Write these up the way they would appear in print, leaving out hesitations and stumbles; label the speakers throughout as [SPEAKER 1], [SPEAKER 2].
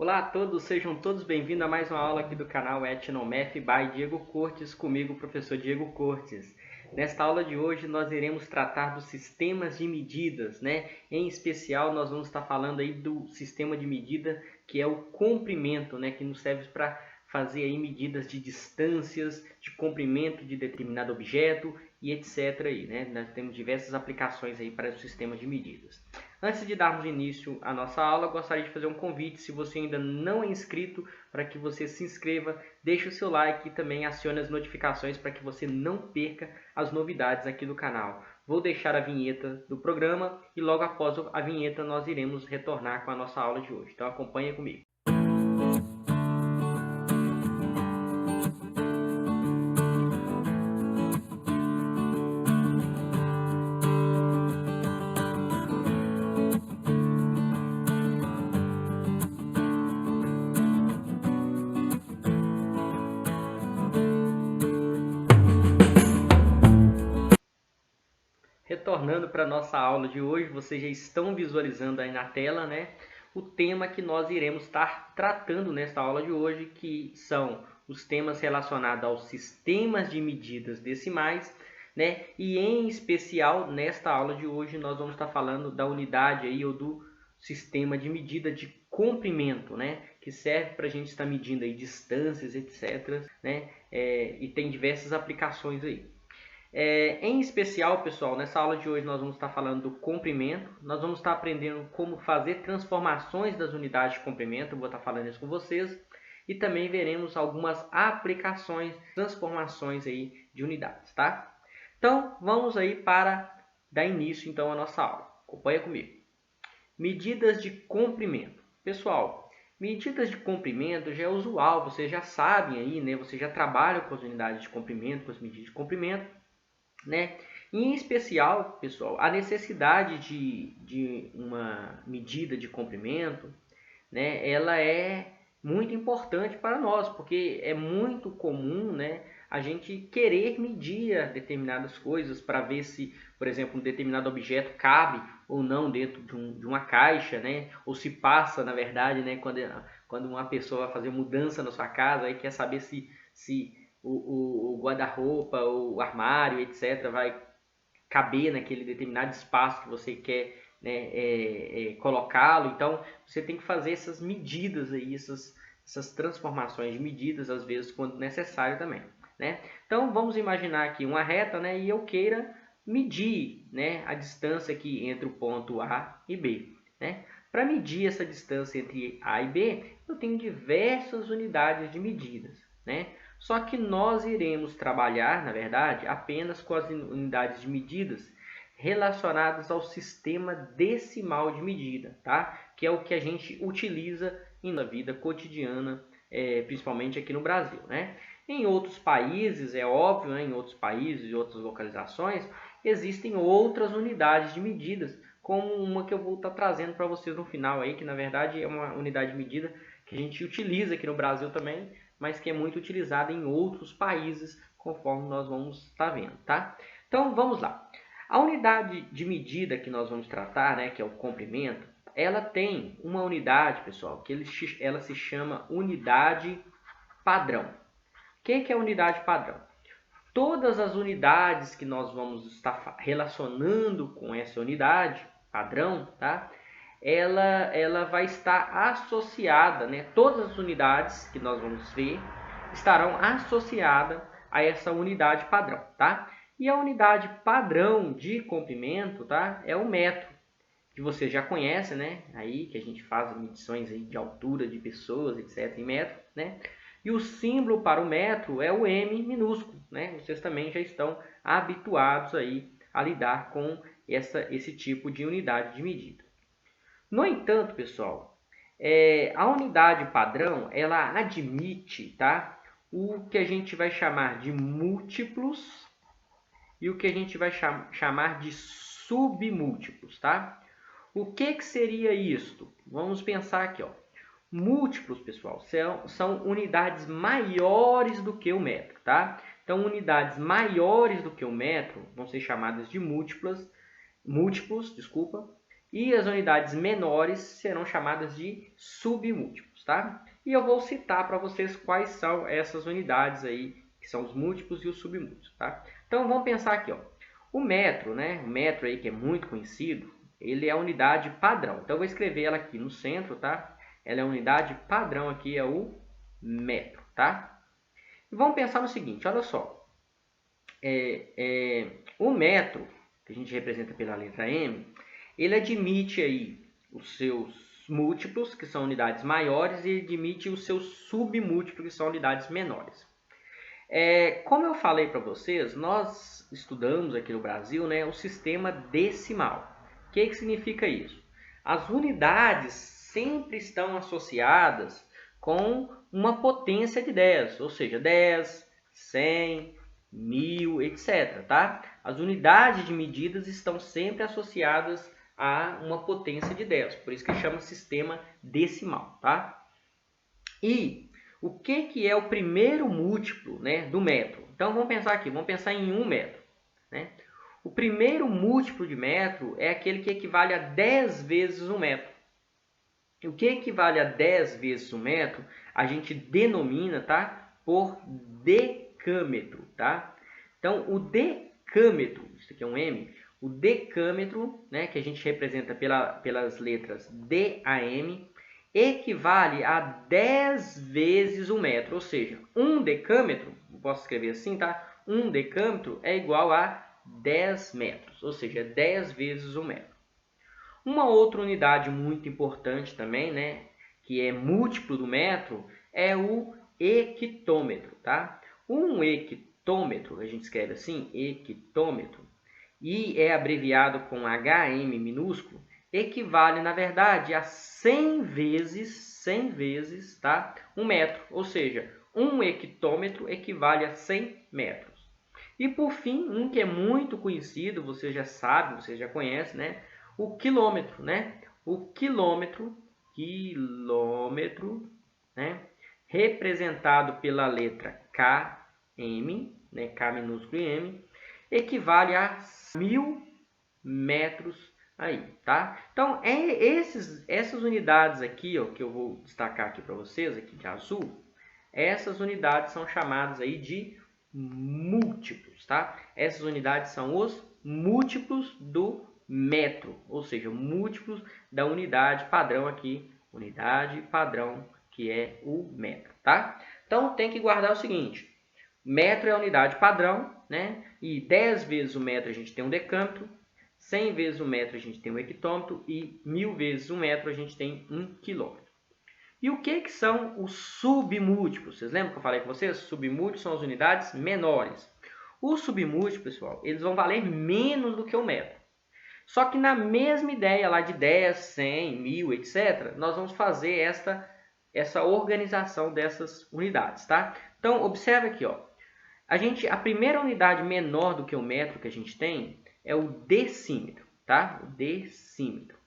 [SPEAKER 1] Olá a todos, sejam todos bem-vindos a mais uma aula aqui do canal Etnomath by Diego Cortes, comigo, o professor Diego Cortes. Nesta aula de hoje nós iremos tratar dos sistemas de medidas, né? Em especial nós vamos estar falando aí do sistema de medida que é o comprimento, né? Que nos serve para fazer aí medidas de distâncias, de comprimento de determinado objeto e etc. aí, né? Nós temos diversas aplicações aí para os sistemas de medidas. Antes de darmos início à nossa aula, gostaria de fazer um convite, se você ainda não é inscrito, para que você se inscreva, deixe o seu like e também acione as notificações para que você não perca as novidades aqui do canal. Vou deixar a vinheta do programa e logo após a vinheta nós iremos retornar com a nossa aula de hoje. Então acompanhe comigo. Retornando para a nossa aula de hoje, vocês já estão visualizando aí na tela, né, o tema que nós iremos estar tratando nesta aula de hoje, que são os temas relacionados aos sistemas de medidas decimais, né, e em especial nesta aula de hoje nós vamos estar falando da unidade aí, ou do sistema de medida de comprimento, né, que serve para a gente estar medindo aí distâncias, etc., né, e tem diversas aplicações aí. Em especial, pessoal, nessa aula de hoje nós vamos estar falando do comprimento, nós vamos estar aprendendo como fazer transformações das unidades de comprimento, eu vou estar falando isso com vocês, e também veremos algumas aplicações, transformações aí de unidades, tá? Então, vamos aí para dar início então à nossa aula. Acompanha comigo. Medidas de comprimento. Pessoal, medidas de comprimento já é usual, vocês já sabem aí, né? Vocês já trabalham com as unidades de comprimento, com as medidas de comprimento, né? E em especial, pessoal, a necessidade de uma medida de comprimento, né? Ela é muito importante para nós, porque é muito comum, né, a gente querer medir determinadas coisas para ver se, por exemplo, um determinado objeto cabe ou não dentro de uma caixa, né? Ou se passa, na verdade, né, quando uma pessoa vai fazer mudança na sua casa, aí quer saber se o guarda-roupa, o armário, etc., vai caber naquele determinado espaço que você quer, né, colocá-lo. Então, você tem que fazer essas medidas aí, essas transformações de medidas, às vezes, quando necessário também, né? Então, vamos imaginar aqui uma reta, né, e eu queira medir, né, a distância aqui entre o ponto A e B, né? Para medir essa distância entre A e B, eu tenho diversas unidades de medidas, né? Só que nós iremos trabalhar, na verdade, apenas com as unidades de medidas relacionadas ao sistema decimal de medida, tá? Que é o que a gente utiliza na vida cotidiana, principalmente aqui no Brasil, né? Em outros países, é óbvio, né? Em outros países e outras localizações, existem outras unidades de medidas, como uma que eu vou estar trazendo para vocês no final aí, que na verdade é uma unidade de medida que a gente utiliza aqui no Brasil também, mas que é muito utilizada em outros países, conforme nós vamos estar vendo, tá? Então, vamos lá. A unidade de medida que nós vamos tratar, né, que é o comprimento, ela tem uma unidade, pessoal, que ela se chama unidade padrão. O que é a unidade padrão? Todas as unidades que nós vamos estar relacionando com essa unidade padrão, tá? Ela vai estar associada, né? Todas as unidades que nós vamos ver estarão associadas a essa unidade padrão, tá? E a unidade padrão de comprimento, tá? É o metro, que você já conhece, né? Aí que a gente faz medições aí de altura de pessoas, etc, em metro, né? E o símbolo para o metro é o M minúsculo, né? Vocês também já estão habituados aí a lidar com esse tipo de unidade de medida. No entanto, pessoal, a unidade padrão, ela admite, tá, o que a gente vai chamar de múltiplos e o que a gente vai chamar de submúltiplos, tá? O que seria isto? Vamos pensar aqui, ó. Múltiplos, pessoal, são unidades maiores do que o metro, tá? Então, unidades maiores do que o metro vão ser chamadas de múltiplos, e as unidades menores serão chamadas de submúltiplos. múltiplos, tá? E eu vou citar para vocês quais são essas unidades aí, que são os múltiplos e os submúltiplos, tá? Então vamos pensar aqui, ó. O metro, né? O metro aí que é muito conhecido, ele é a unidade padrão. Então eu vou escrever ela aqui no centro, tá? Ela é a unidade padrão aqui, é o metro, tá? E vamos pensar no seguinte, olha só. O metro, que a gente representa pela letra M, ele admite aí os seus múltiplos, que são unidades maiores, e admite os seus submúltiplos, que são unidades menores. Como eu falei para vocês, nós estudamos aqui no Brasil, né, o sistema decimal. O que significa isso? As unidades sempre estão associadas com uma potência de 10, ou seja, 10, 100, 1000, etc. Tá? As unidades de medidas estão sempre associadas a uma potência de 10, por isso que chama sistema decimal. Tá? E o que é o primeiro múltiplo, né, do metro? Então vamos pensar aqui, vamos pensar em 1 metro. Né? O primeiro múltiplo de metro é aquele que equivale a 10 vezes 1 metro. E o que equivale a 10 vezes 1 metro, a gente denomina, tá, por decâmetro. Tá? Então o decâmetro, isso aqui é um M, o decâmetro, né, que a gente representa pelas letras DAM, equivale a 10 vezes 1 metro, ou seja, 1 decâmetro, posso escrever assim, tá? 1 decâmetro é igual a 10 metros, ou seja, 10 vezes 1 metro. Uma outra unidade muito importante também, né, que é múltiplo do metro, é o hectômetro, tá? Um hectômetro, a gente escreve assim, hectômetro, e é abreviado com HM minúsculo, equivale, na verdade, a 100 vezes, tá? 1 metro, ou seja, 1 hectômetro equivale a 100 metros. E por fim, um que é muito conhecido, você já sabe, você já conhece, né? O quilômetro, né? O quilômetro, né? Representado pela letra KM, né? K minúsculo e M, equivale a 1000 metros aí, tá? Então, essas unidades aqui, ó, que eu vou destacar aqui para vocês, aqui de azul, essas unidades são chamadas aí de múltiplos, tá? Essas unidades são os múltiplos do metro, ou seja, múltiplos da unidade padrão aqui, unidade padrão, que é o metro, tá? Então, tem que guardar o seguinte, metro é a unidade padrão, né? E 10 vezes o metro a gente tem um decâmetro, 100 vezes o metro a gente tem um hectômetro e 1000 vezes o metro a gente tem um quilômetro. E o que são os submúltiplos? Vocês lembram que eu falei com vocês? Submúltiplos são as unidades menores. Os submúltiplos, pessoal, eles vão valer menos do que o metro. Só que na mesma ideia lá de 10, 100, 1000, etc., nós vamos fazer essa organização dessas unidades, tá? Então, observe aqui, ó. A primeira unidade menor do que o metro que a gente tem é o decímetro, tá? O decímetro.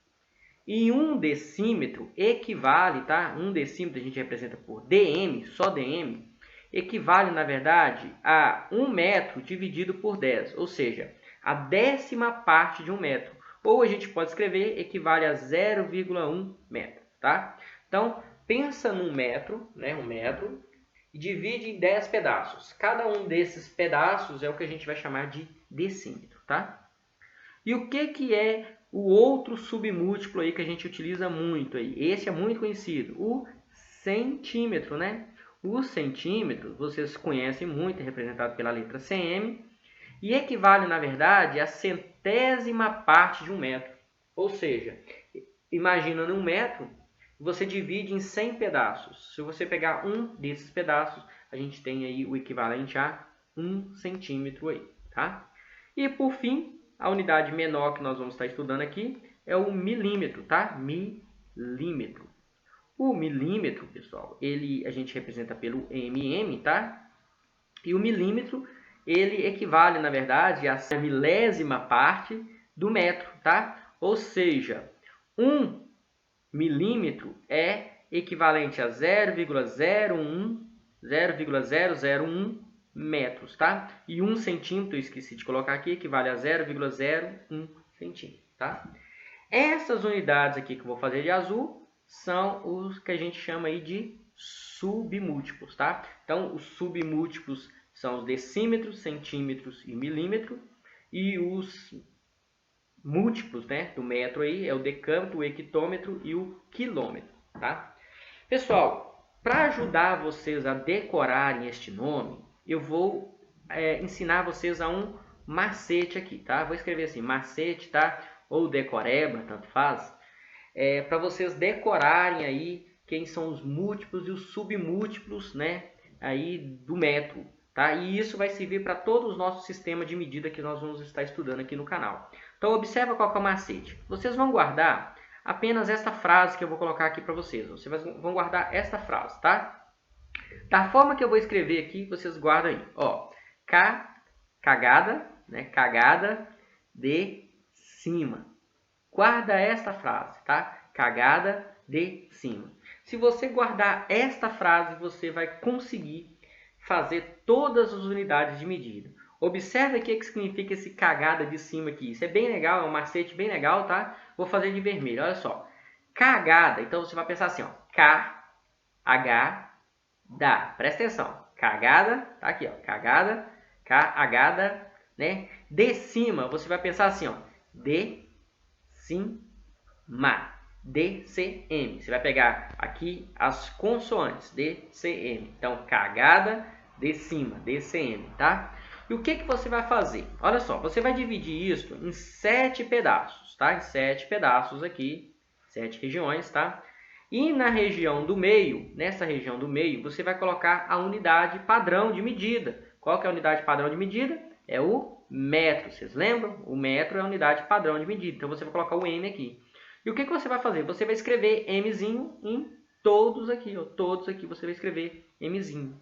[SPEAKER 1] E um decímetro equivale, tá? Um decímetro a gente representa por dm, só dm, equivale, na verdade, a 1 metro dividido por 10, ou seja, a 10ª parte de 1 metro. Ou a gente pode escrever equivale a 0,1 metro, tá? Então, pensa num metro, né? Um metro, e divide em 10 pedaços. Cada um desses pedaços é o que a gente vai chamar de decímetro, tá? E o que é o outro submúltiplo aí que a gente utiliza muito aí? Esse é muito conhecido, o centímetro, né? O centímetro, vocês conhecem muito, é representado pela letra cm, e equivale, na verdade, a 100ª parte de 1 metro. Ou seja, imagina num metro, você divide em 100 pedaços. Se você pegar um desses pedaços, a gente tem aí o equivalente a 1 centímetro aí, tá? E por fim, a unidade menor que nós vamos estar estudando aqui é o milímetro, tá? Milímetro. O milímetro, pessoal, a gente representa pelo mm, tá? E o milímetro, ele equivale, na verdade, a 100ª parte do metro, tá? Ou seja, 1 milímetro é equivalente a 0,001 metros, tá? E 1 centímetro, eu esqueci de colocar aqui, equivale a 0,01 centímetro, tá? Essas unidades aqui que eu vou fazer de azul são os que a gente chama aí de submúltiplos, tá? Então, os submúltiplos são os decímetros, centímetros e milímetro, e os múltiplos, né, do metro aí é o decâmetro, o hectômetro e o quilômetro, tá? Pessoal, para ajudar vocês a decorarem este nome, eu vou ensinar vocês a um macete aqui, tá? Vou escrever assim, macete, tá? Ou decoreba, tanto faz. Para vocês decorarem aí quem são os múltiplos e os submúltiplos, né? Aí do metro, tá? E isso vai servir para todo o nosso sistema de medida que nós vamos estar estudando aqui no canal. Então, observa qual que é o macete. Vocês vão guardar apenas esta frase que eu vou colocar aqui para vocês. Vocês vão guardar esta frase, tá? Da forma que eu vou escrever aqui, vocês guardam aí. Ó, cagada, né? Cagada de cima. Guarda esta frase, tá? Cagada de cima. Se você guardar esta frase, você vai conseguir fazer todas as unidades de medida. Observe aqui o que significa esse cagada de cima aqui. Isso é bem legal, é um macete bem legal, tá? Vou fazer de vermelho, olha só. Cagada, então você vai pensar assim, ó. K-H-D-A. Presta atenção. Cagada, tá aqui, ó. Cagada, K-H-D-A, né? De cima, você vai pensar assim, ó. De cima. DCM. Você vai pegar aqui as consoantes. DCM. Então, cagada de cima. DCM, tá? E o que você vai fazer? Olha só, você vai dividir isso em 7 pedaços, tá? Em 7 pedaços aqui, 7 regiões, tá? E na região do meio, nessa região do meio, você vai colocar a unidade padrão de medida. Qual que é a unidade padrão de medida? É o metro, vocês lembram? O metro é a unidade padrão de medida, então você vai colocar o M aqui. E o que você vai fazer? Você vai escrever Mzinho em todos aqui, ó. Todos aqui você vai escrever Mzinho.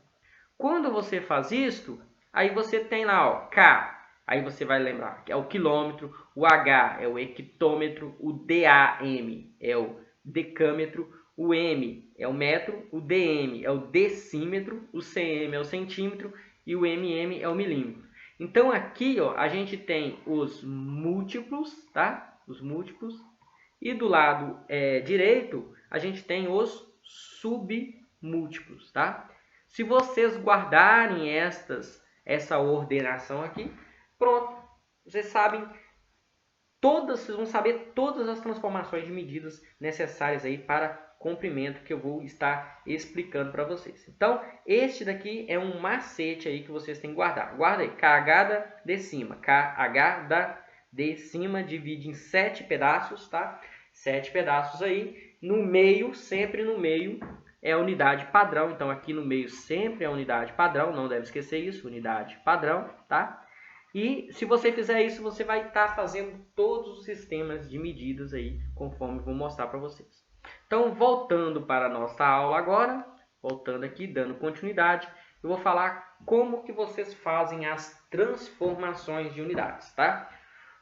[SPEAKER 1] Quando você faz isto, aí você tem lá, ó, K. Aí você vai lembrar que é o quilômetro, o H é o hectômetro, o DAM é o decâmetro, o M é o metro, o DM é o decímetro, o CM é o centímetro e o MM é o milímetro. Então aqui, ó, a gente tem os múltiplos, tá? Os múltiplos. E do lado direito, a gente tem os submúltiplos, tá? Se vocês guardarem essa ordenação aqui, pronto. Vocês vão saber todas as transformações de medidas necessárias aí para comprimento que eu vou estar explicando para vocês. Então, este daqui é um macete aí que vocês têm que guardar. Guarda aí, cagada de cima, KH de cima, divide em 7 pedaços, tá? 7 pedaços aí. No meio, sempre no meio, é a unidade padrão. Então, aqui no meio sempre é a unidade padrão. Não deve esquecer isso, unidade padrão, tá? E se você fizer isso, você vai estar fazendo todos os sistemas de medidas aí, conforme eu vou mostrar para vocês. Então, voltando para a nossa aula agora, voltando aqui, dando continuidade, eu vou falar como que vocês fazem as transformações de unidades, tá?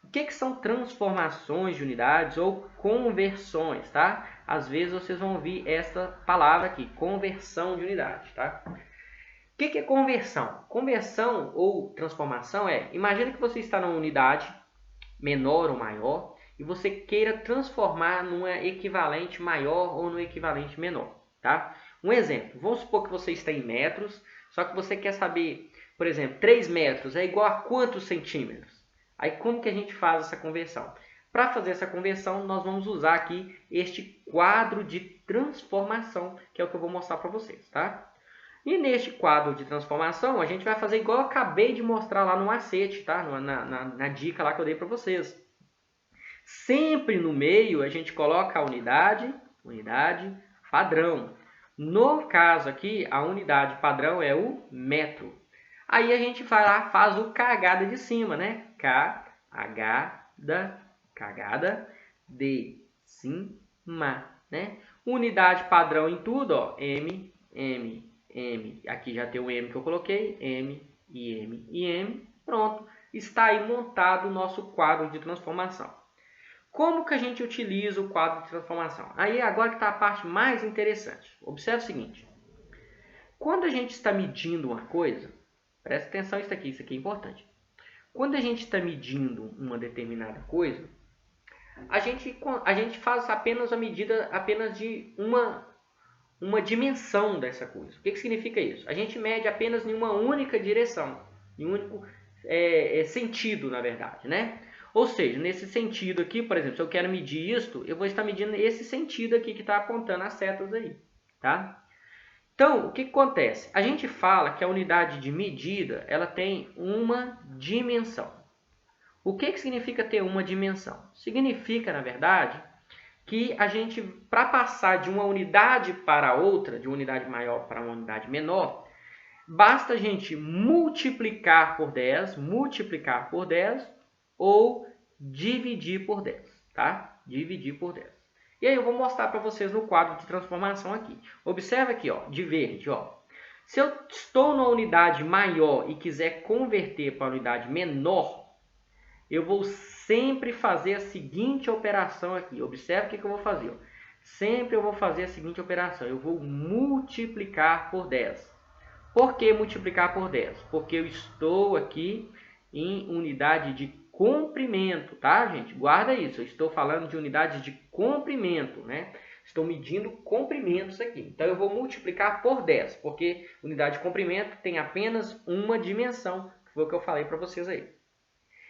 [SPEAKER 1] O que são transformações de unidades ou conversões, tá? Às vezes vocês vão ouvir essa palavra aqui, conversão de unidade, tá? O que é conversão? Conversão ou transformação imagina que você está numa unidade menor ou maior e você queira transformar numa equivalente maior ou no equivalente menor, tá? Um exemplo, vamos supor que você está em metros, só que você quer saber, por exemplo, 3 metros é igual a quantos centímetros? Aí como que a gente faz essa conversão? Para fazer essa conversão, nós vamos usar aqui este quadro de transformação, que é o que eu vou mostrar para vocês, tá? E neste quadro de transformação, a gente vai fazer igual eu acabei de mostrar lá no macete, tá? Na dica lá que eu dei para vocês. Sempre no meio, a gente coloca a unidade padrão. No caso aqui, a unidade padrão é o metro. Aí a gente vai lá, faz o cagada de cima, né? Cagada de cima, né? Unidade padrão em tudo, ó, M. Aqui já tem o M que eu coloquei, M e M e M. Pronto, está aí montado o nosso quadro de transformação. Como que a gente utiliza o quadro de transformação? Aí agora que está a parte mais interessante. Observe o seguinte. Quando a gente está medindo uma coisa, presta atenção isso aqui é importante. Quando a gente está medindo uma determinada coisa, a gente faz apenas a medida apenas de uma dimensão dessa coisa. O que significa isso? A gente mede apenas em uma única direção, em um único sentido, na verdade, né? Ou seja, nesse sentido aqui, por exemplo, se eu quero medir isto, eu vou estar medindo esse sentido aqui que está apontando as setas aí, tá? Então, o que acontece? A gente fala que a unidade de medida, ela tem uma dimensão. O que significa ter uma dimensão? Significa, na verdade, que a gente, para passar de uma unidade para outra, de uma unidade maior para uma unidade menor, basta a gente multiplicar por 10 ou dividir por 10, tá? Dividir por 10. E aí eu vou mostrar para vocês no quadro de transformação aqui. Observe aqui, ó, de verde, ó. Se eu estou numa unidade maior e quiser converter para uma unidade menor, eu vou sempre fazer a seguinte operação aqui. Observe o que eu vou fazer. Ó. Sempre eu vou fazer a seguinte operação. Eu vou multiplicar por 10. Por que multiplicar por 10? Porque eu estou aqui em unidade de comprimento, tá, gente? Guarda isso. Eu estou falando de unidade de comprimento, né? Estou medindo comprimentos aqui. Então, eu vou multiplicar por 10, porque unidade de comprimento tem apenas uma dimensão, que foi o que eu falei para vocês aí.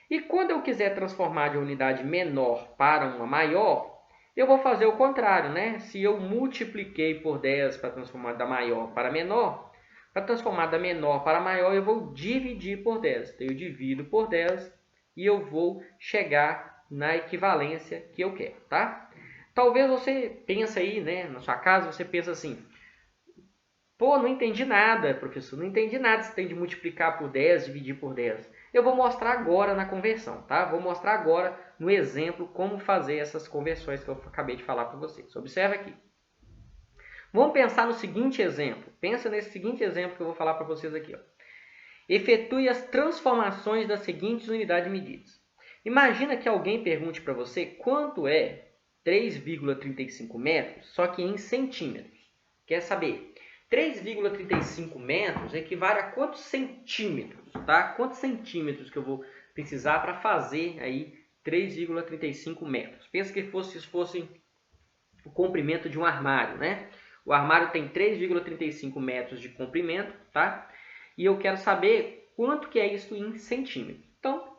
[SPEAKER 1] E quando eu quiser transformar de unidade menor para uma maior, eu vou fazer o contrário, né? Se eu multipliquei por 10 para transformar da maior para menor, para transformar da menor para maior, eu vou dividir por 10. Então, eu divido por 10 e eu vou chegar na equivalência que eu quero, tá? Talvez você pense aí, né, na sua casa, você pensa assim, pô, não entendi nada, professor, não entendi nada se tem de multiplicar por 10, dividir por 10. Eu vou mostrar agora na conversão, tá? Vou mostrar agora no exemplo como fazer essas conversões que eu acabei de falar para vocês. Observe aqui. Vamos pensar no seguinte exemplo. Pensa nesse seguinte exemplo que eu vou falar para vocês aqui. Ó. Efetue as transformações das seguintes unidades medidas. Imagina que alguém pergunte para você quanto é 3,35 metros, só que em centímetros. Quer saber? 3,35 metros equivale a quantos centímetros, tá? Quantos centímetros que eu vou precisar para fazer aí 3,35 metros? Pensa que isso fosse o comprimento de um armário, né? O armário tem 3,35 metros de comprimento, tá? E eu quero saber quanto que é isso em centímetros. Então,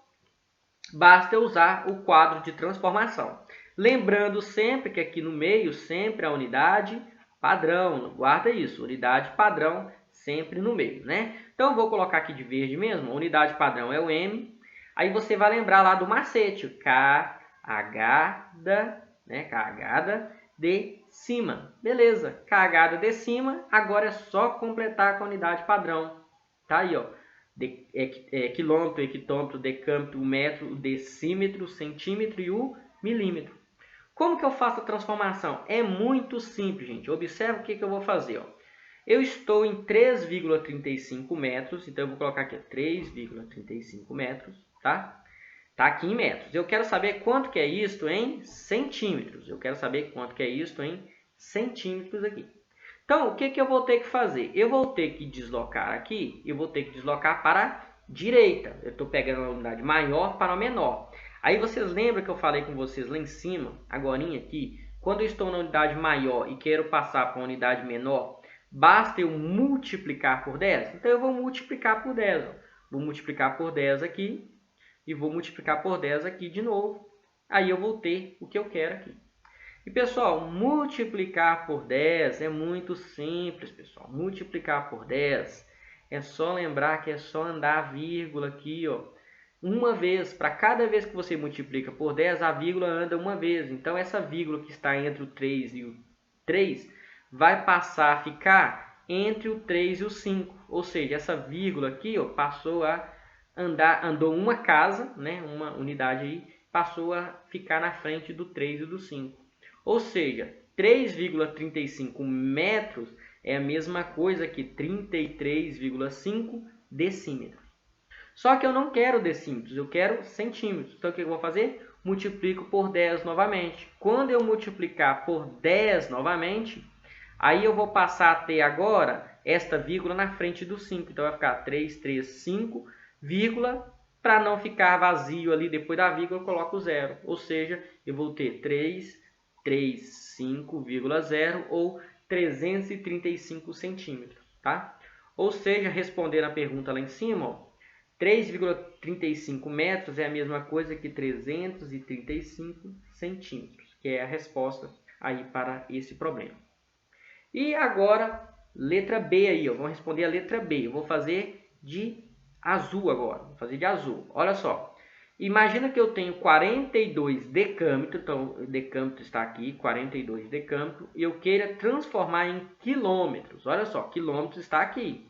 [SPEAKER 1] basta eu usar o quadro de transformação. Lembrando sempre que aqui no meio, sempre a unidade padrão. Guarda isso, unidade padrão sempre no meio, né? Então, eu vou colocar aqui de verde mesmo. A unidade padrão é o M. Aí você vai lembrar lá do macete, carregada, né? Carregada de cima. Beleza, carregada de cima. Agora é só completar com a unidade padrão. Tá aí, ó. Quilômetro, hectômetro, decâmetro, o metro, o decímetro, o centímetro e o milímetro. Como que eu faço a transformação? É muito simples, gente. Observe o que eu vou fazer. Ó. Eu estou em 3,35 metros, então eu vou colocar aqui 3,35 metros, tá? Tá aqui em metros. Eu quero saber quanto que é isto em centímetros. Eu quero saber quanto que é isto em centímetros aqui. Então, o que eu vou ter que fazer? Eu vou ter que deslocar aqui, eu vou ter que deslocar para a direita. Eu estou pegando a unidade maior para a menor. Aí vocês lembram que eu falei com vocês lá em cima, agorinha aqui, quando eu estou na unidade maior e quero passar para uma unidade menor, basta eu multiplicar por 10? Então, eu vou multiplicar por 10. Ó. Vou multiplicar por 10 aqui e vou multiplicar por 10 aqui de novo. Aí eu vou ter o que eu quero aqui. E, pessoal, multiplicar por 10 é muito simples, pessoal. Multiplicar por 10 é só lembrar que é só andar a vírgula aqui, ó. Uma vez, para cada vez que você multiplica por 10, a vírgula anda uma vez. Então, essa vírgula que está entre o 3 e o 3 vai passar a ficar entre o 3 e o 5. Ou seja, essa vírgula aqui, ó, passou a andou uma casa, né, uma unidade aí, passou a ficar na frente do 3 e do 5. Ou seja, 3,35 metros é a mesma coisa que 33,5 decímetros. Só que eu não quero decímetros, eu quero centímetros. Então, o que eu vou fazer? Multiplico por 10 novamente. Quando eu multiplicar por 10 novamente, aí eu vou passar a ter agora esta vírgula na frente do 5. Então, vai ficar 335, Para não ficar vazio ali depois da vírgula, eu coloco 0. Ou seja, eu vou ter 335,0 ou 335 centímetros, tá? Ou seja, respondendo a pergunta lá em cima, 3,35 metros é a mesma coisa que 335 centímetros, que é a resposta aí para esse problema. E agora, letra B aí, vamos responder a letra B. Eu vou fazer de azul agora, vou fazer de azul. Olha só, imagina que eu tenho 42 decâmetros, então o decâmetro está aqui, 42 decâmetros, e eu queira transformar em quilômetros. Olha só, quilômetros está aqui.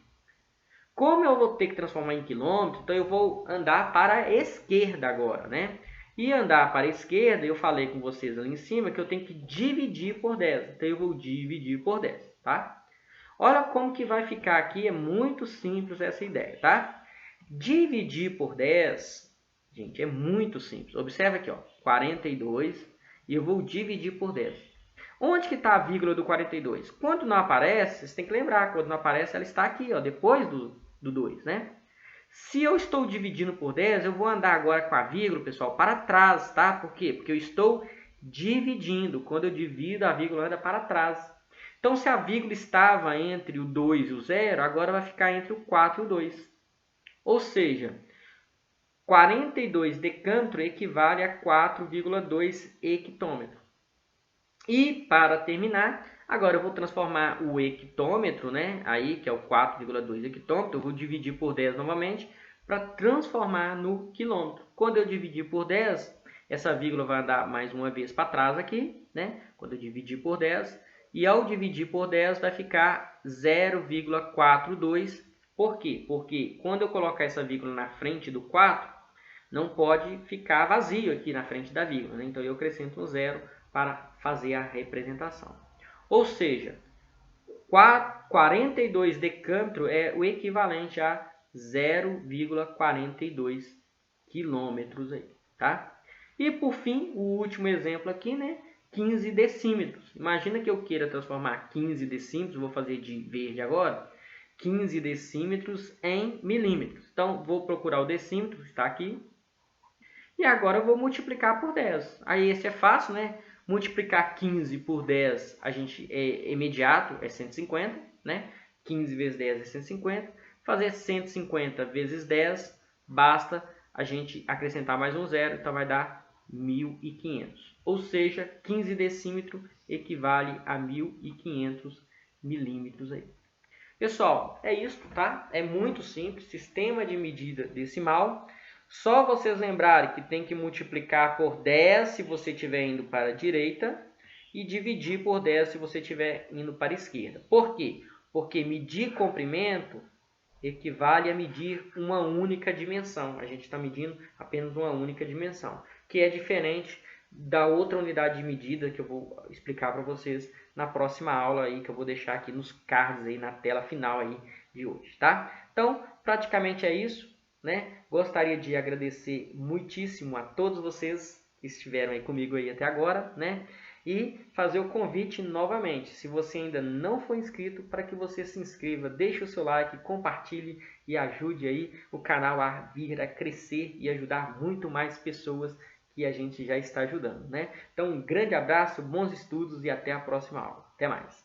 [SPEAKER 1] Como eu vou ter que transformar em quilômetros, então eu vou andar para a esquerda agora, né? E andar para a esquerda, eu falei com vocês ali em cima que eu tenho que dividir por 10. Então eu vou dividir por 10, tá? Olha como que vai ficar aqui, é muito simples essa ideia, tá? Dividir por 10, gente, é muito simples. Observa aqui, ó, 42 e eu vou dividir por 10. Onde que está a vírgula do 42? Quando não aparece, você tem que lembrar, quando não aparece, ela está aqui, ó, depois do 2, né? Se eu estou dividindo por 10, eu vou andar agora com a vírgula, pessoal, para trás, tá? Por quê? Porque eu estou dividindo. Quando eu divido, a vírgula anda para trás. Então, se a vírgula estava entre o 2 e o 0, agora vai ficar entre o 4 e o 2. Ou seja, 42 decâmetros equivale a 4,2 hectômetros. E, para terminar, agora eu vou transformar o hectômetro, né, aí, que é o 4,2 hectômetro, eu vou dividir por 10 novamente, para transformar no quilômetro. Quando eu dividir por 10, essa vírgula vai andar mais uma vez para trás aqui, né, quando eu dividir por 10, e ao dividir por 10 vai ficar 0,42. Por quê? Porque quando eu colocar essa vírgula na frente do 4, não pode ficar vazio aqui na frente da vírgula, né? Então eu acrescento um 0 para fazer a representação. Ou seja, 42 decâmetros é o equivalente a 0,42 quilômetros aí, tá? E por fim, o último exemplo aqui, né? 15 decímetros. Imagina que eu queira transformar 15 decímetros, vou fazer de verde agora, 15 decímetros em milímetros. Então, vou procurar o decímetro, está aqui. E agora eu vou multiplicar por 10. Aí esse é fácil, né? Multiplicar 15 por 10 a gente é imediato, é 150, né? 15 vezes 10 é 150. Fazer 150 vezes 10, basta a gente acrescentar mais um zero, então vai dar 1.500. Ou seja, 15 decímetros equivale a 1.500 milímetros aí. Pessoal, é isso, tá? É muito simples, sistema de medida decimal. Só vocês lembrarem que tem que multiplicar por 10 se você estiver indo para a direita e dividir por 10 se você estiver indo para a esquerda. Por quê? Porque medir comprimento equivale a medir uma única dimensão. A gente está medindo apenas uma única dimensão, que é diferente da outra unidade de medida que eu vou explicar para vocês na próxima aula aí, que eu vou deixar aqui nos cards aí na tela final aí de hoje, tá? Então, praticamente é isso, né? Gostaria de agradecer muitíssimo a todos vocês que estiveram aí comigo aí até agora, né? E fazer o convite novamente, se você ainda não for inscrito, para que você se inscreva, deixe o seu like, compartilhe e ajude aí o canal a vir a crescer e ajudar muito mais pessoas que a gente já está ajudando, né? Então, um grande abraço, bons estudos e até a próxima aula. Até mais!